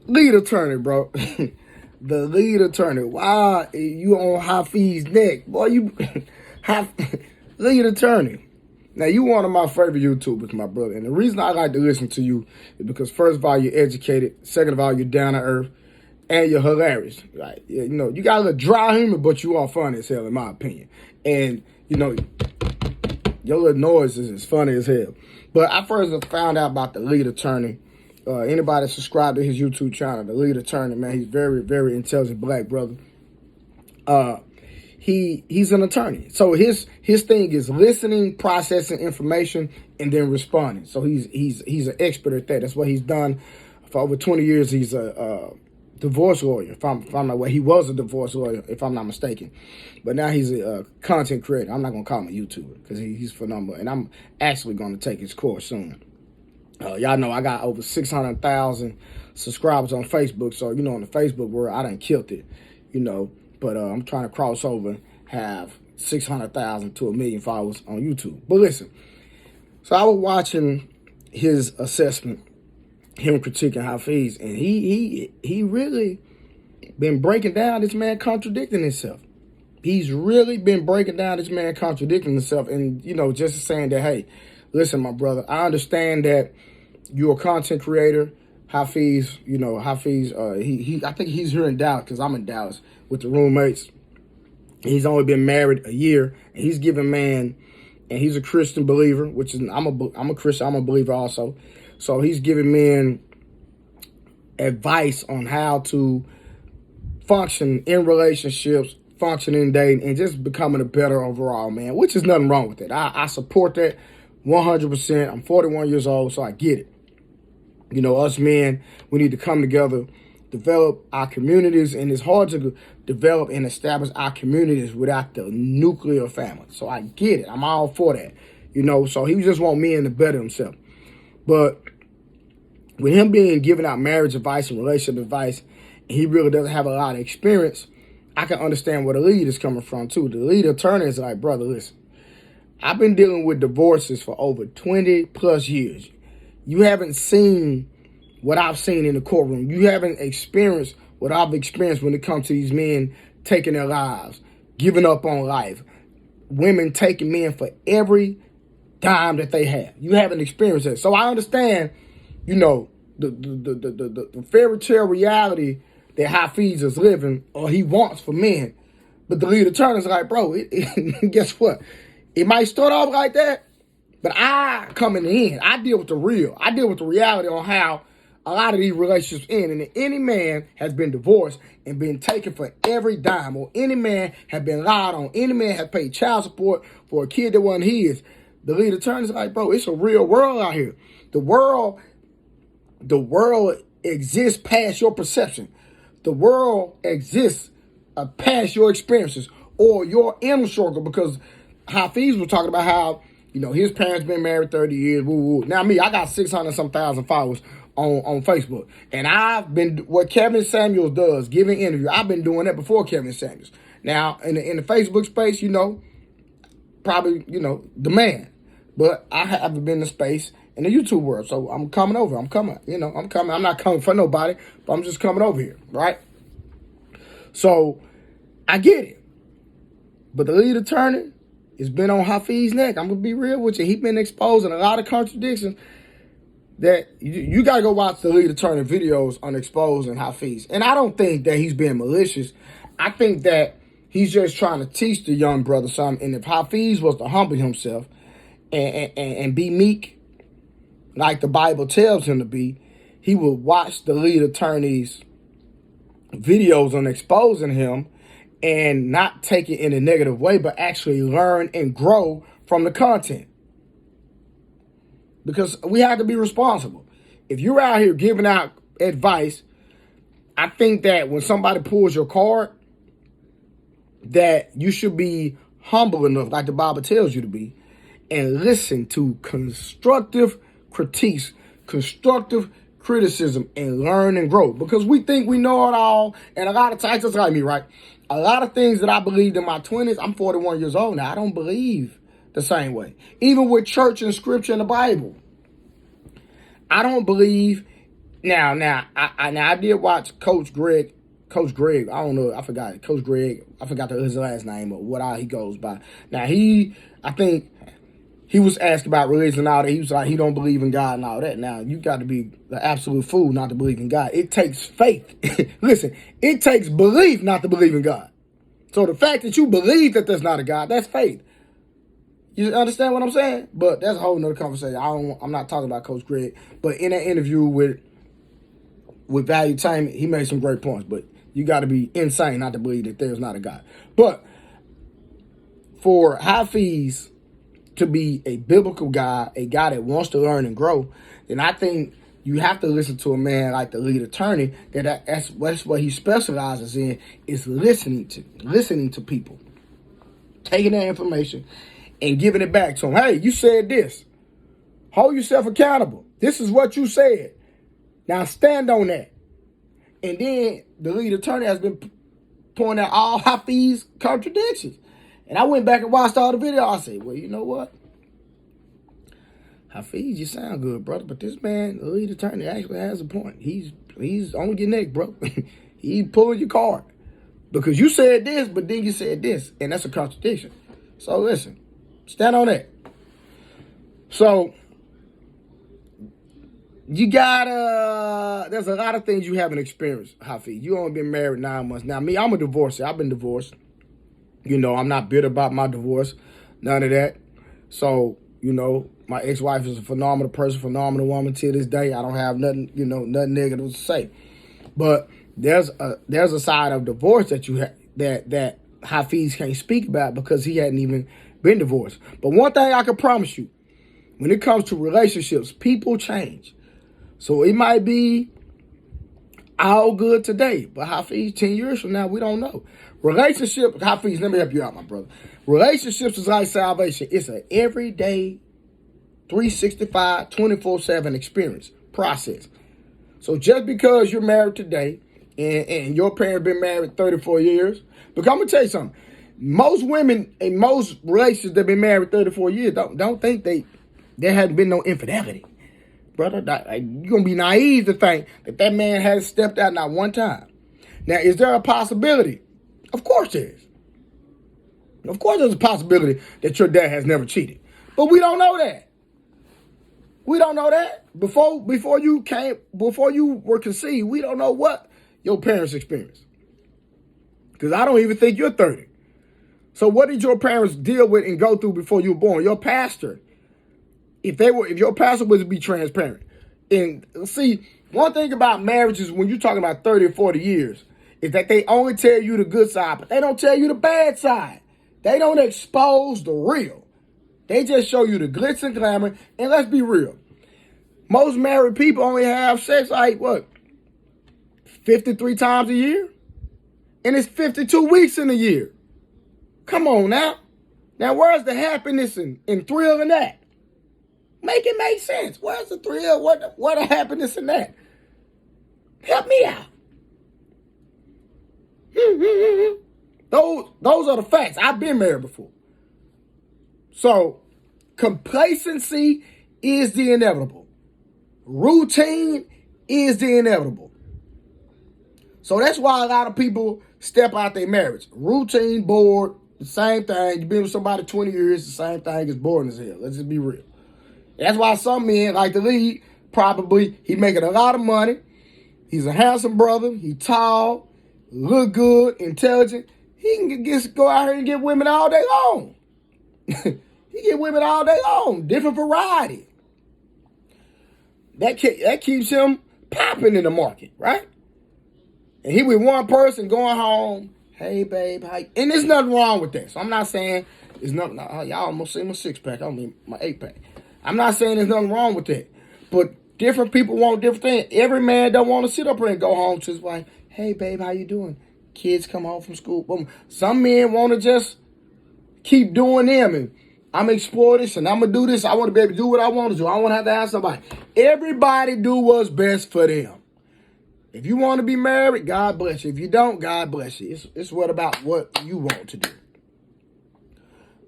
Lead attorney, bro. The lead attorney. Why you on Hafeez's neck? Boy, you lead attorney. Now, you one of my favorite YouTubers, my brother. And the reason I like to listen to you is because, first of all, you're educated. Second of all, you're down to earth. And you're hilarious. Like, you know, you got a little dry humor, but you are funny as hell, in my opinion. And, you know, your little noises is funny as hell. But I first found out about the lead attorney. Anybody subscribe to his YouTube channel, the lead attorney, man, he's very, very intelligent black brother. He's an attorney. So his thing is listening, processing information, and then responding. So he's an expert at that. That's what he's done for over 20 years. He's a divorce lawyer. If I'm not well, he was a divorce lawyer, if I'm not mistaken. But now he's a content creator. I'm not gonna call him a YouTuber because he's phenomenal. And I'm actually gonna take his course soon. Y'all know I got over 600,000 subscribers on Facebook. So, you know, in the Facebook world, I done killed it, you know. But I'm trying to cross over, have 600,000 to 1 million followers on YouTube. But listen, so I was watching his assessment, him critiquing Hafeez, and he really been breaking down this man contradicting himself. He's really been breaking down this man contradicting himself, and, you know, just saying that, hey, listen, my brother, I understand that you're a content creator. Hafeez, you know, Hafeez, I think he's here in Doubt because I'm in Dallas with the Roomates. He's only been married a year, and he's giving man, and he's a Christian believer, which is, I'm a Christian, I'm a believer also. So he's giving men advice on how to function in relationships, function in dating, and just becoming a better overall man, which is nothing wrong with it. I support that 100%. I'm 41 years old, so I get it. You know, us men, we need to come together, develop our communities, and it's hard to develop and establish our communities without the nuclear family. So I get it. I'm all for that. You know, so he just want men to better himself. But with him being giving out marriage advice and relationship advice, and he really doesn't have a lot of experience, I can understand where the lead is coming from, too. The lead attorney is like, brother, listen, I've been dealing with divorces for over 20 plus years. You haven't seen what I've seen in the courtroom. You haven't experienced what I've experienced when it comes to these men taking their lives, giving up on life, women taking men for every dime that they have. You haven't experienced that. So I understand, you know, the fairy tale reality that Hafeez is living or he wants for men. But the lead attorney is like, bro, guess what? It might start off like that, but I come in the end. I deal with the real. I deal with the reality on how a lot of these relationships end. And if any man has been divorced and been taken for every dime, or any man has been lied on, any man has paid child support for a kid that wasn't his, the lead attorney is like, bro, it's a real world out here. The world exists past your perception. The world exists past your experiences or your inner circle, because Hafeez was talking about how, you know, his parents been married 30 years. Woo, woo. Now me, I got 600-some thousand followers on Facebook. And I've been, what Kevin Samuels does, giving interview, I've been doing that before Kevin Samuels. Now, in the Facebook space, you know, probably, you know, the man. But I haven't been in the space in the YouTube world. So I'm coming over. I'm coming. I'm not coming for nobody, but I'm just coming over here, right? So I get it. But the lead attorney has been on Hafeez's neck. I'm going to be real with you. He's been exposing a lot of contradictions that you got to go watch the lead attorney videos on exposing Hafeez. And I don't think that he's being malicious. I think that he's just trying to teach the young brother something. And if Hafeez was to humble himself and be meek, like the Bible tells him to be, he would watch the lead attorney's videos on exposing him and not take it in a negative way, but actually learn and grow from the content. Because we have to be responsible. If you're out here giving out advice, I think that when somebody pulls your card, that you should be humble enough, like the Bible tells you to be, and listen to constructive critiques, constructive criticism, and learn and grow. Because we think we know it all, and a lot of times, just like me, right? A lot of things that I believed in my 20s, I'm 41 years old now, I don't believe the same way. Even with church and scripture and the Bible, I don't believe I did watch Coach Greg. Coach Greg, I don't know, I forgot Coach Greg. I forgot his last name or what all he goes by. Now I think he was asked about religion and all that. He was like, he don't believe in God and all that. Now you got to be the absolute fool not to believe in God. It takes faith. Listen, it takes belief not to believe in God. So the fact that you believe that there's not a God, that's faith. You understand what I'm saying? But that's a whole nother conversation. I'm not talking about Coach Greg. But in that interview with Valuetainment, he made some great points. But you got to be insane not to believe that there's not a God. But for Hafeez to be a biblical guy, a guy that wants to learn and grow, then I think you have to listen to a man like the lead attorney. That's what he specializes in, is listening to people, taking that information and giving it back to them. Hey, you said this. Hold yourself accountable. This is what you said. Now stand on that. And then the lead attorney has been pointing out all Hafeez's contradictions. And I went back and watched all the video. I said, well, you know what? Hafeez, you sound good, brother, but this man, the lead attorney, actually has a point. He's on your neck, bro. He pulling your card. Because you said this, but then you said this. And that's a contradiction. So listen, stand on that. So you gotta, there's a lot of things you haven't experienced, Hafeez. You only been married 9 months. Now, me, I'm a divorcee. I've been divorced. You know, I'm not bitter about my divorce. None of that. So, you know, my ex-wife is a phenomenal person, phenomenal woman to this day. I don't have nothing, nothing negative to say. But there's a side of divorce that you have that Hafeez can't speak about because he hadn't even been divorced. But one thing I can promise you, when it comes to relationships, people change. So it might be all good today, but Hafeez, 10 years from now, we don't know. Relationship, Hafeez, let me help you out, my brother. Relationships is like salvation. It's an everyday, 365, 24/7 experience, process. So just because you're married today and your parents been married 34 years, because I'm going to tell you something. Most women in most relationships that been married 34 years don't think there hadn't been no infidelity. Brother, you're going to be naive to think that man has stepped out not one time. Now, is there a possibility? Of course there is. Of course there's a possibility that your dad has never cheated. But we don't know that. We don't know that. Before you were conceived, we don't know what your parents experienced. Because I don't even think you're 30. So what did your parents deal with and go through before you were born? Your pastor. If your pastor was to be transparent. And see, one thing about marriages when you're talking about 30 or 40 years is that they only tell you the good side, but they don't tell you the bad side. They don't expose the real. They just show you the glitz and glamour. And let's be real. Most married people only have sex 53 times a year? And it's 52 weeks in a year. Come on now. Now, where's the happiness and thrill in that? Make it make sense. Where's the thrill? What the happiness in that? Help me out. Those are the facts. I've been married before. So, complacency is the inevitable. Routine is the inevitable. So that's why a lot of people step out their marriage. Routine, bored, the same thing. You've been with somebody 20 years, the same thing. It's boring as hell. Let's just be real. That's why some men, like the lead, he making a lot of money. He's a handsome brother. He tall, look good, intelligent. He can just go out here and get women all day long. He get women all day long, different variety. That keeps him popping in the market, right? And he with one person going home, hey, babe, how you? And there's nothing wrong with that. So I'm not saying there's nothing. Y'all almost see my 6-pack. I mean my 8-pack. I'm not saying there's nothing wrong with that. But different people want different things. Every man don't want to sit up here and go home to his wife. Hey, babe, how you doing? Kids come home from school. Boom. Some men want to just keep doing them. And I'm going to explore this and I'm going to do this. I want to be able to do what I want to do. I don't want to have to ask somebody. Everybody do what's best for them. If you want to be married, God bless you. If you don't, God bless you. It's about what you want to do.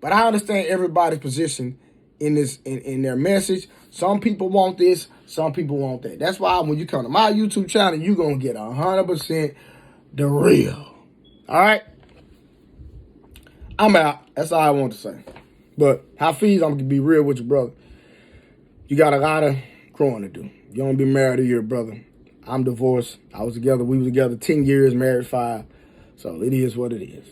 But I understand everybody's position in their message. Some people want this, Some people want that. That's why when you come to my YouTube channel, you're going to get 100% the real. All right? I'm out. That's all I want to say. But Hafeez, I'm going to be real with you, brother. You got a lot of growing to do. You don't be married a year, brother. I'm divorced. We was together 10 years, married 5. So it is what it is.